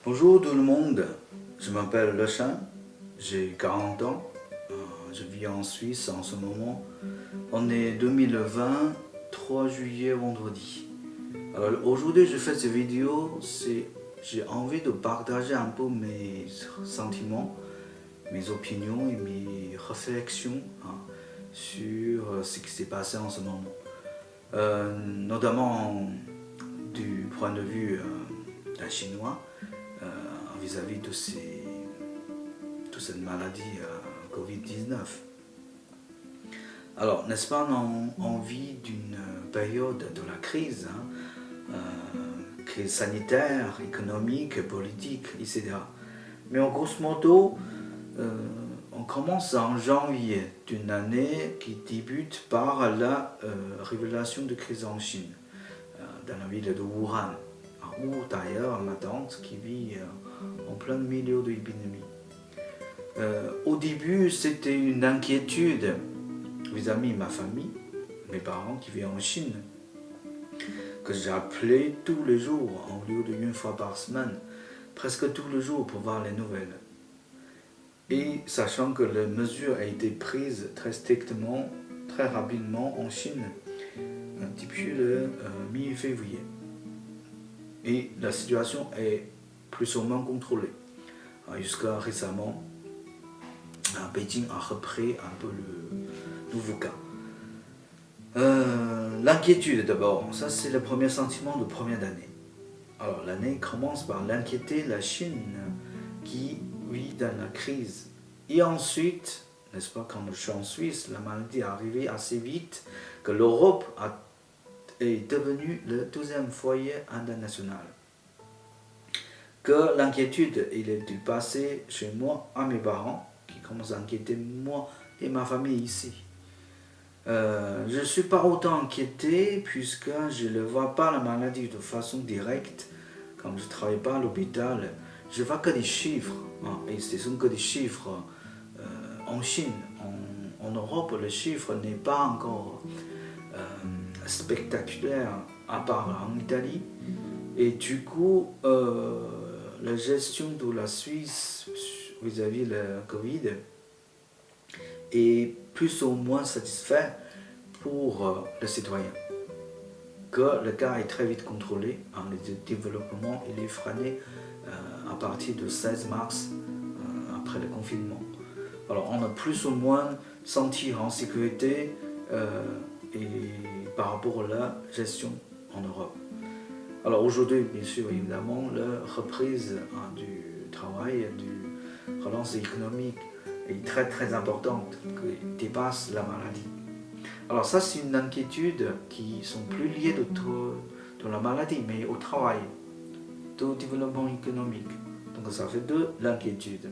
Bonjour tout le monde, je m'appelle Le Chin, j'ai 40 ans, je vis en Suisse en ce moment. On est 2020, 3 juillet vendredi. Alors aujourd'hui je fais cette vidéo, j'ai envie de partager un peu mes sentiments, mes opinions et mes réflexions sur ce qui s'est passé en ce moment. Notamment du point de vue d'un Chinois vis-à-vis de cette maladie Covid-19. Alors, n'est-ce pas, on vit d'une période de la crise, crise sanitaire, économique, politique, etc. Mais en grosso modo, on commence en janvier d'une année qui débute par la révélation de crise en Chine, dans la ville de Wuhan, où d'ailleurs ma tante qui vit en plein milieu de l'épidémie. Au début, c'était une inquiétude vis-à-vis de ma famille, mes parents qui vivent en Chine, que j'appelais tous les jours, en lieu d'une fois par semaine, presque tous les jours pour voir les nouvelles. Et sachant que les mesures ont été prises très strictement, très rapidement en Chine, depuis le mi-février. Et la situation est plus ou moins contrôlée. Jusqu'à récemment, Beijing a repris un peu le nouveau cas. L'inquiétude d'abord, ça c'est le premier sentiment de première année. Alors l'année commence par l'inquiéter la Chine qui vit dans la crise. Et ensuite, n'est-ce pas, quand je suis en Suisse, la maladie est arrivée assez vite que l'Europe est devenue le deuxième foyer international. Que l'inquiétude il est dû passer chez moi à mes parents, qui commencent à inquiéter moi et ma famille ici. Je ne suis pas autant inquiété puisque je ne vois pas la maladie de façon directe. Comme je ne travaille pas à l'hôpital, je vois que des chiffres. Et ce sont que des chiffres en Chine. En Europe, le chiffre n'est pas encore spectaculaire, à part en Italie. Et du coup, la gestion de la Suisse vis-à-vis de la Covid est plus ou moins satisfait pour les citoyens. Que le cas est très vite contrôlé, le développement il est freiné à partir du 16 mars, après le confinement. Alors on a plus ou moins senti en sécurité et par rapport à la gestion en Europe. Alors aujourd'hui, bien sûr, évidemment, la reprise du travail, du relance économique est très très importante, qui dépasse la maladie. Alors ça, c'est une inquiétude qui sont plus liées de la maladie, mais au travail, au développement économique. Donc ça fait de l'inquiétude.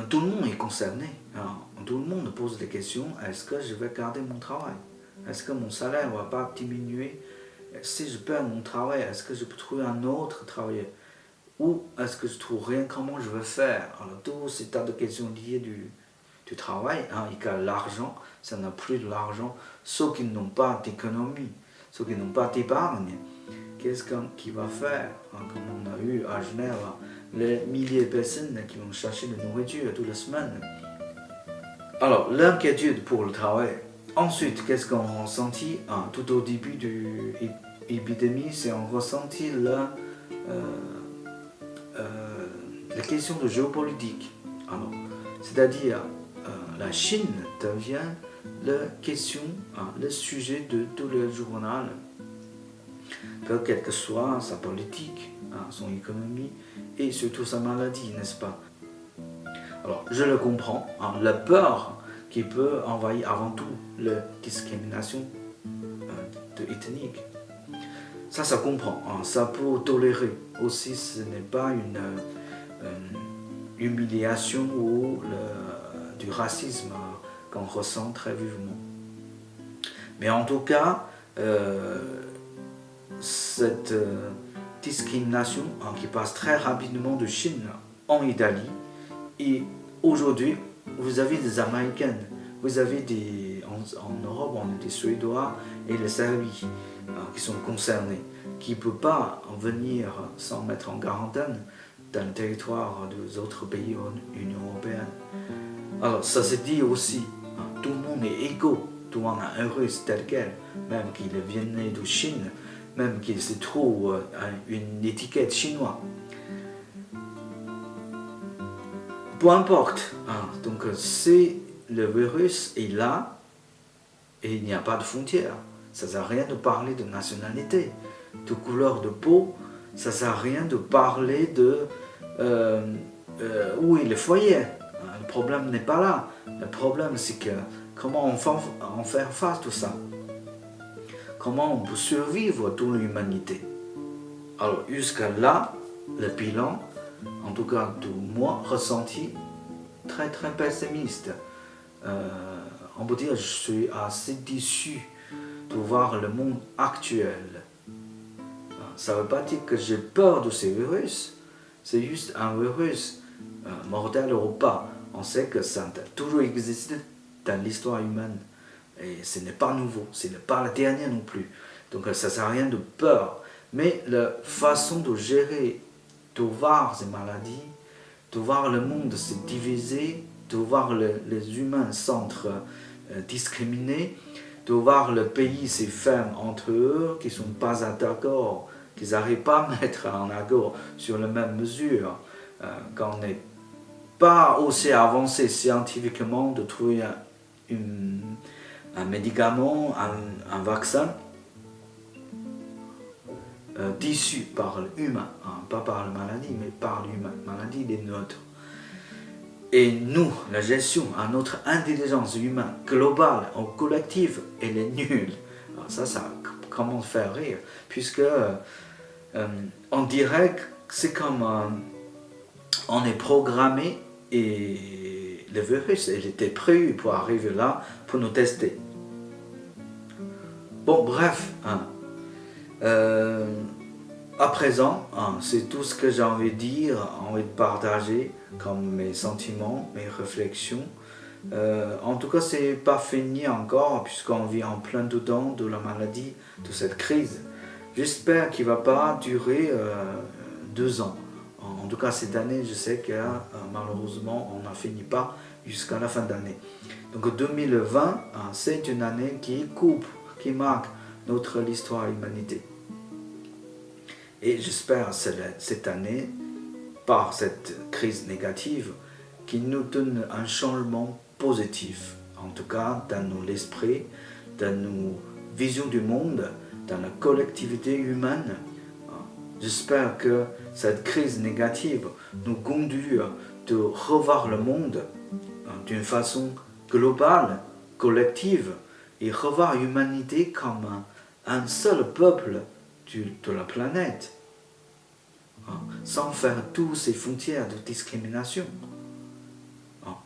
Tout le monde est concerné. Tout le monde pose des questions. Est-ce que je vais garder mon travail? Est-ce que mon salaire ne va pas diminuer? Si je perds mon travail, est-ce que je peux trouver un autre travail? Ou est-ce que je ne trouve rien? Comment je vais faire? Alors tous ces tas de questions liées du travail, et qu'à l'argent, ça n'a plus de l'argent. Ceux qui n'ont pas d'économie, ceux qui n'ont pas d'épargne, qu'est-ce qu'il va faire? Comme on a eu à Genève, les milliers de personnes qui vont chercher de nourriture toutes les semaines. Alors, l'inquiétude pour le travail. Ensuite, qu'est-ce qu'on a ressenti tout au début de l'épidémie? C'est on ressentit la question de géopolitique. Alors, c'est-à-dire, la Chine devient la question, le sujet de tout le journal, quelle que soit sa politique, son économie et surtout sa maladie, n'est-ce pas? Alors, je le comprends, la peur qui peut envahir avant tout la discrimination ethnique. Ça comprend, ça peut tolérer. Aussi, ce n'est pas une humiliation ou du racisme qu'on ressent très vivement. Mais en tout cas, cette discrimination qui passe très rapidement de Chine en Italie, et aujourd'hui, vous avez des Américaines, vous avez en Europe, on a des Suédois et les Serbes. qui sont concernés, qui ne peuvent pas venir sans mettre en quarantaine dans le territoire des autres pays de l'Union européenne. Alors ça se dit aussi, tout le monde est égaux, tout le monde a un russe tel quel, même qu'il vienne de Chine, même qu'il se trouve une étiquette chinoise. Peu importe, donc c'est le virus est là et il n'y a pas de frontières. Ça ne sert à rien de parler de nationalité, de couleur de peau, ça ne sert à rien de parler de où est le foyer. Le problème n'est pas là. Le problème c'est que comment on fait face à tout ça. Comment on peut survivre toute l'humanité. Alors jusqu'à là, le bilan, en tout cas de moi, ressenti très très pessimiste. On peut dire que je suis assez déçu de voir le monde actuel. Ça ne veut pas dire que j'ai peur de ces virus, c'est juste un virus mortel ou pas. On sait que ça a toujours existé dans l'histoire humaine et ce n'est pas nouveau, ce n'est pas la dernière non plus. Donc ça ne sert à rien de peur. Mais la façon de gérer, de voir ces maladies, de voir le monde se diviser, de voir les humains s'entre discriminés, de voir le pays se ferme entre eux, qui ne sont pas d'accord, qu'ils n'arrivent pas à mettre en accord sur la même mesure, quand on n'est pas aussi avancé scientifiquement de trouver un médicament, un vaccin issu par l'humain, pas par la maladie, mais par l'humain. La maladie est neutre. Et nous, la gestion à notre intelligence humaine globale ou collective, elle est nulle. Alors ça commence à faire rire, puisque on dirait que c'est comme on est programmé et le virus, il était prévu pour arriver là, pour nous tester. Bon, bref, à présent, c'est tout ce que j'ai envie de dire, envie de partager comme mes sentiments, mes réflexions. En tout cas, c'est pas fini encore, puisqu'on vit en plein dedans de la maladie, de cette crise. J'espère qu'il ne va pas durer 2 ans. En tout cas, cette année, je sais que malheureusement, on n'en finit pas jusqu'à la fin d'année. Donc 2020, c'est une année qui coupe, qui marque l'histoire de l'humanité. Et j'espère cette année, par cette crise négative, qu'il nous donne un changement positif, en tout cas dans l'esprit, dans nos visions du monde, dans la collectivité humaine. J'espère que cette crise négative nous conduit de revoir le monde d'une façon globale, collective, et revoir l'humanité comme un seul peuple de la planète, sans faire toutes ces frontières de discrimination.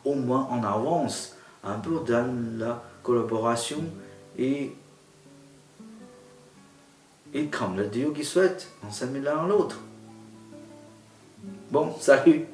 Au moins on avance un peu dans la collaboration et comme le Dieu qui souhaite, on s'aime l'un à l'autre. Bon, salut!